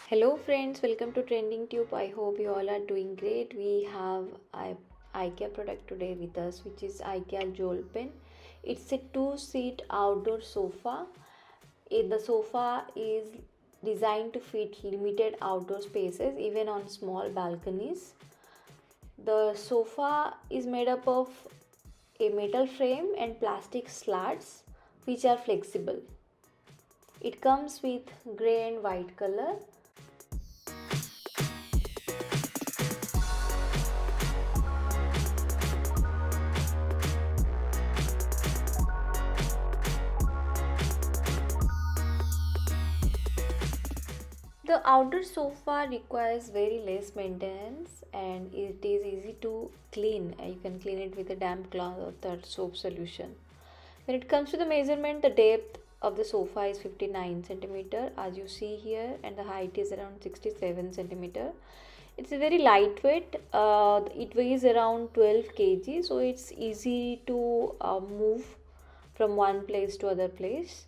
Hello friends, welcome to Trending Tube. I hope you all are doing great. We have a IKEA product today with us, which is IKEA JOLPEN. It's a two-seat outdoor sofa. The sofa is designed to fit limited outdoor spaces, even on small balconies. The sofa is made up of a metal frame and plastic slats, which are flexible. It comes with gray and white color. The outdoor sofa requires very less maintenance and it is easy to clean. You can clean it with a damp cloth or soap solution. When it comes to the measurement, the depth of the sofa is 59 centimeter as you see here, and the height is around 67 centimeter. It's a very lightweight. It weighs around 12 kg, so it's easy to move from one place to other place.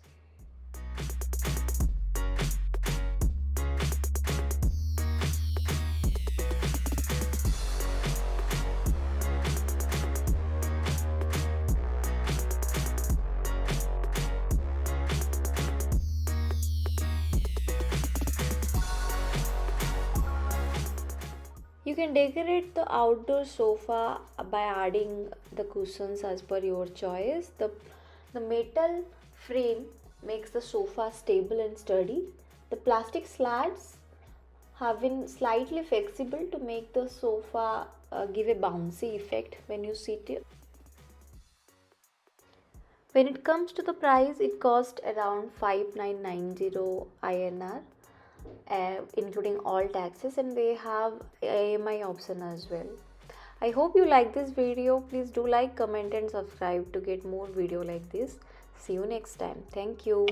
You can decorate the outdoor sofa by adding the cushions as per your choice. The metal frame makes the sofa stable and sturdy. The plastic slats have been slightly flexible to make the sofa give a bouncy effect when you sit it. When it comes to the price, it cost around 5990 INR, including all taxes, and they have AMI option as well. I hope you like this video. Please do like, comment and subscribe to get more video like this. See you next time. Thank you.